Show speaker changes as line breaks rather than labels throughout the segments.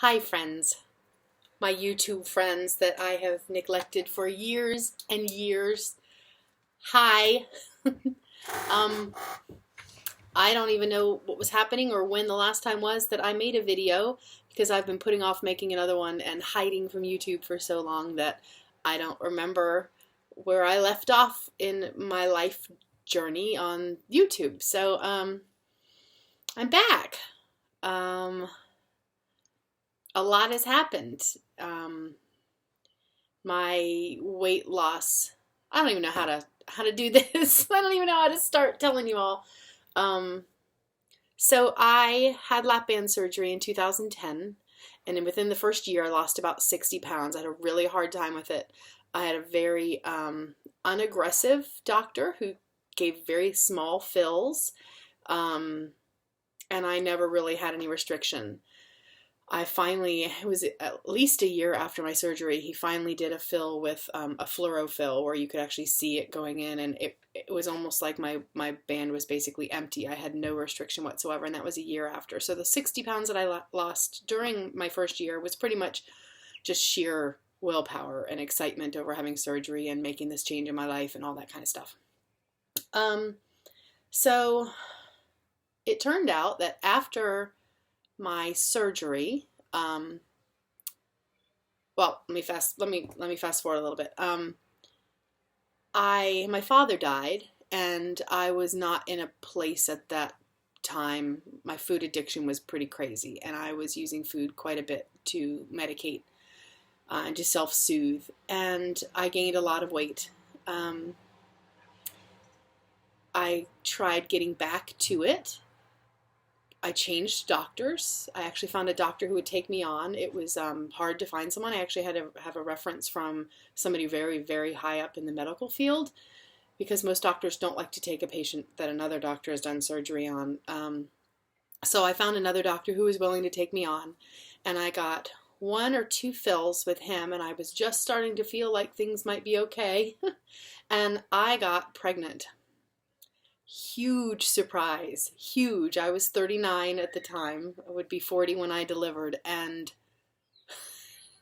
Hi friends, my YouTube friends that I have neglected for years and years. Hi. um, I don't even know what was happening or when the last time was that I made a video because I've been putting off making another one and hiding from YouTube for so long that I don't remember where I left off in my life journey on YouTube. So I'm back. Um, a lot has happened. My weight loss. I don't even know how to do this. I don't even know how to start telling you all. Um, so I had lap band surgery in 2010, and within the first year, I lost about 60 pounds. I had a really hard time with it. I had a very unaggressive doctor who gave very small fills, and I never really had any restriction. It was at least a year after my surgery, he finally did a fill with a fluoro fill where you could actually see it going in, and it was almost like my band was basically empty. I had no restriction whatsoever, and that was a year after. So the 60 pounds that I lost during my first year was pretty much just sheer willpower and excitement over having surgery and making this change in my life and all that kind of stuff. So it turned out that after my surgery, well, let me fast forward a little bit. My father died, and I was not in a place at that time. My food addiction was pretty crazy, and I was using food quite a bit to medicate and to self-soothe, and I gained a lot of weight. I tried getting back to it. I changed doctors. I actually found a doctor who would take me on. It was hard to find someone. I actually had to have a reference from somebody very, very high up in the medical field because most doctors don't like to take a patient that another doctor has done surgery on. So I found another doctor who was willing to take me on, and I got 1 or 2 fills with him, and I was just starting to feel like things might be okay, and I got pregnant. Huge surprise, huge. I was 39 at the time. I would be 40 when I delivered, and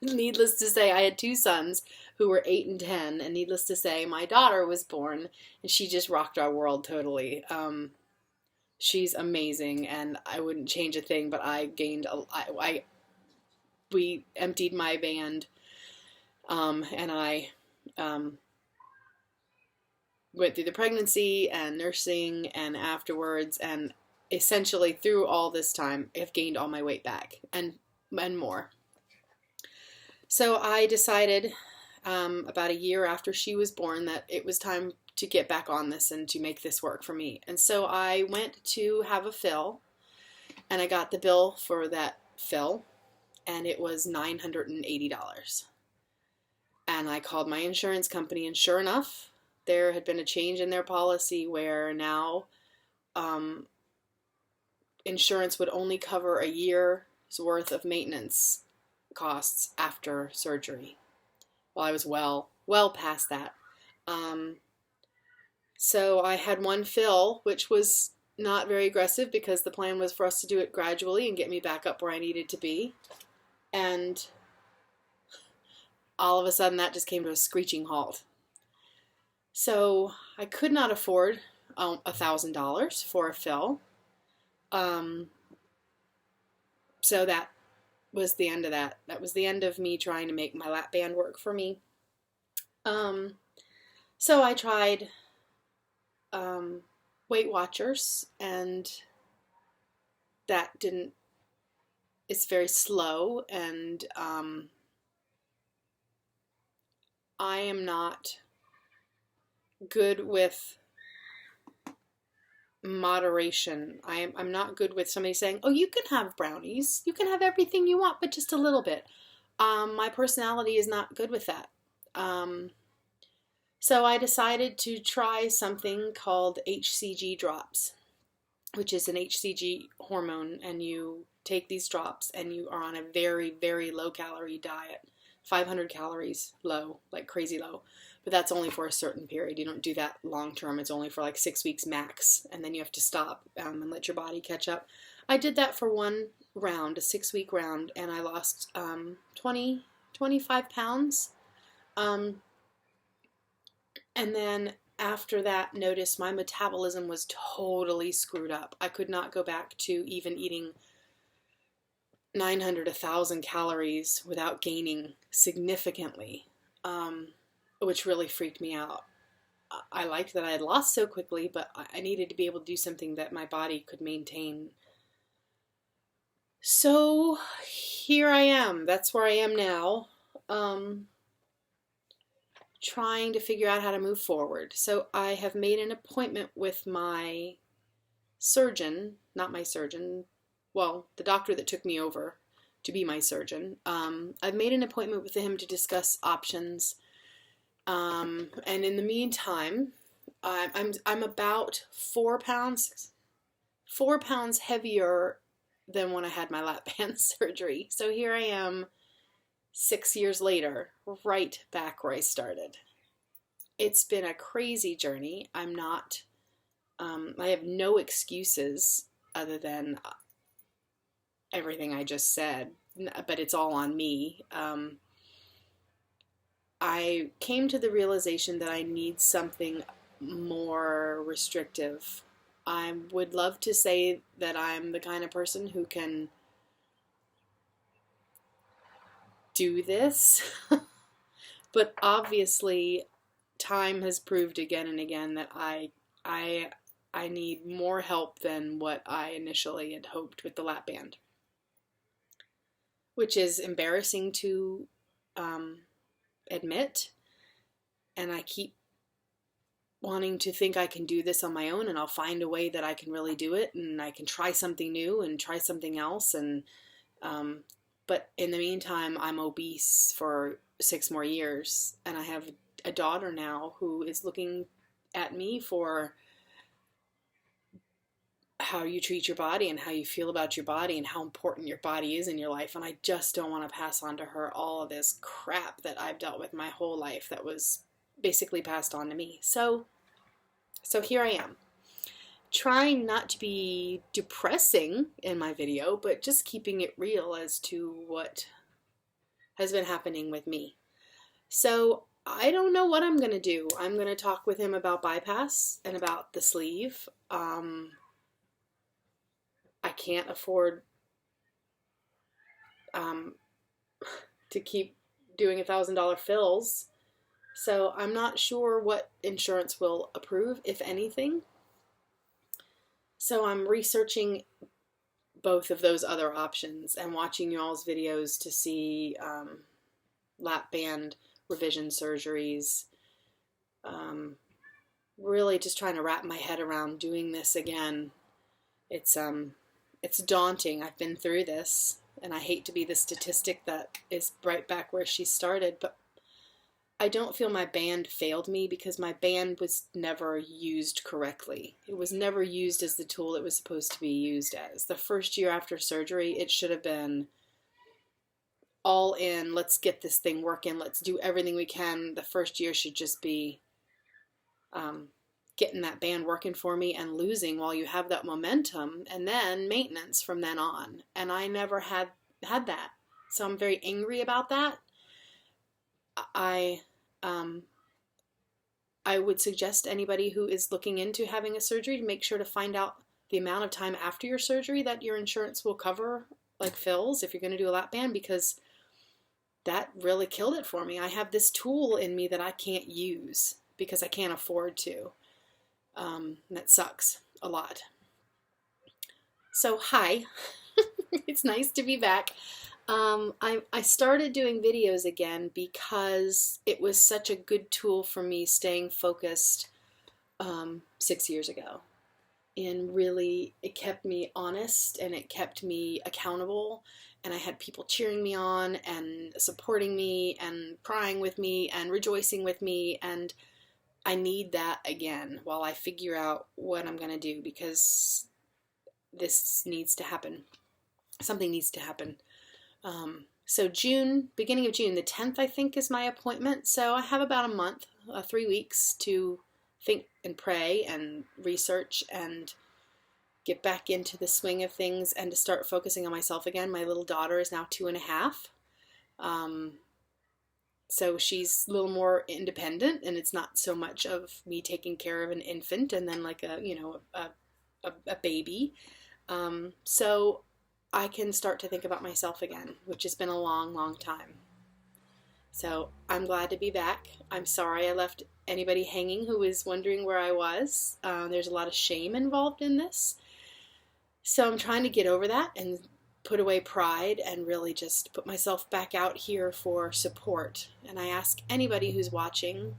needless to say, I had 2 sons who were 8 and 10, and needless to say, my daughter was born, and she just rocked our world totally. She's amazing, and I wouldn't change a thing, but we emptied my band, and I went through the pregnancy and nursing and afterwards, and essentially through all this time I've gained all my weight back and more. So I decided about a year after she was born that it was time to get back on this and to make this work for me. And so I went to have a fill, and I got the bill for that fill, and it was $980. And I called my insurance company, and sure enough, there had been a change in their policy where now insurance would only cover a year's worth of maintenance costs after surgery. Well, I was well past that. So I had 1 fill, which was not very aggressive because the plan was for us to do it gradually and get me back up where I needed to be. And all of a sudden that just came to a screeching halt. So I could not afford $1,000 for a fill. So that was the end of that. That was the end of me trying to make my lap band work for me. So I tried Weight Watchers, and that didn't, it's very slow, and I am not good with moderation. I'm not good with somebody saying, oh, you can have brownies, you can have everything you want, but just a little bit. My personality is not good with that. So I decided to try something called HCG drops, which is an HCG hormone, and you take these drops and you are on a very, very low calorie diet, 500 calories low, like crazy low. But that's only for a certain period. You don't do that long term. It's only for like 6 weeks max, and then you have to stop and let your body catch up. I did that for one round, a 6-week round, and I lost 25 pounds. And then after that, noticed my metabolism was totally screwed up. I could not go back to even eating 900, 1,000 calories without gaining significantly, which really freaked me out. I liked that I had lost so quickly, but I needed to be able to do something that my body could maintain. So here I am. That's where I am now, trying to figure out how to move forward. So I have made an appointment with my surgeon, not my surgeon, well, the doctor that took me over to be my surgeon. I've made an appointment with him to discuss options. And in the meantime, I'm about 4 pounds heavier than when I had my lap band surgery. So here I am 6 years later, right back where I started. It's been a crazy journey. I have no excuses other than everything I just said, but it's all on me. I came to the realization that I need something more restrictive. I would love to say that I'm the kind of person who can do this, but obviously time has proved again and again that I need more help than what I initially had hoped with the lap band, which is embarrassing to admit, and I keep wanting to think I can do this on my own and I'll find a way that I can really do it and I can try something new and try something else, and but in the meantime I'm obese for 6 more years, and I have a daughter now who is looking at me for how you treat your body and how you feel about your body and how important your body is in your life, and I just don't want to pass on to her all of this crap that I've dealt with my whole life that was basically passed on to me. So here I am, trying not to be depressing in my video, but just keeping it real as to what has been happening with me. So I don't know what I'm going to do. I'm going to talk with him about bypass and about the sleeve. I can't afford to keep doing $1,000 fills. So I'm not sure what insurance will approve, if anything. So I'm researching both of those other options and watching y'all's videos to see lap band revision surgeries. Really just trying to wrap my head around doing this again. It's daunting. I've been through this, and I hate to be the statistic that is right back where she started, but I don't feel my band failed me because my band was never used correctly. It was never used as the tool it was supposed to be used as. The first year after surgery, it should have been all in, let's get this thing working, let's do everything we can. The first year should just be getting that band working for me and losing while you have that momentum, and then maintenance from then on. And I never had that. So I'm very angry about that. I would suggest anybody who is looking into having a surgery to make sure to find out the amount of time after your surgery that your insurance will cover, like fills, if you're going to do a lap band, because that really killed it for me. I have this tool in me that I can't use because I can't afford to. That sucks a lot. So hi, it's nice to be back. I started doing videos again because it was such a good tool for me staying focused 6 years ago. And really, it kept me honest and it kept me accountable. And I had people cheering me on and supporting me and crying with me and rejoicing with me. And I need that again while I figure out what I'm going to do, because this needs to happen. Something needs to happen. So June, beginning of June, the 10th, I think, is my appointment. So I have about a month, 3 weeks to think and pray and research and get back into the swing of things and to start focusing on myself again. My little daughter is now 2.5. So she's a little more independent, and it's not so much of me taking care of an infant and then like a baby. So I can start to think about myself again, which has been a long, long time. So I'm glad to be back. I'm sorry I left anybody hanging who was wondering where I was. There's a lot of shame involved in this. So I'm trying to get over that and put away pride and really just put myself back out here for support. And I ask anybody who's watching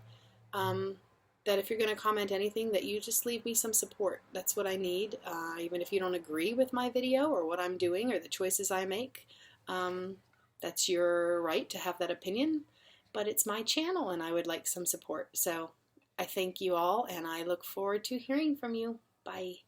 that if you're going to comment anything, that you just leave me some support. That's what I need. Even if you don't agree with my video or what I'm doing or the choices I make, that's your right to have that opinion. But it's my channel and I would like some support. So I thank you all and I look forward to hearing from you. Bye.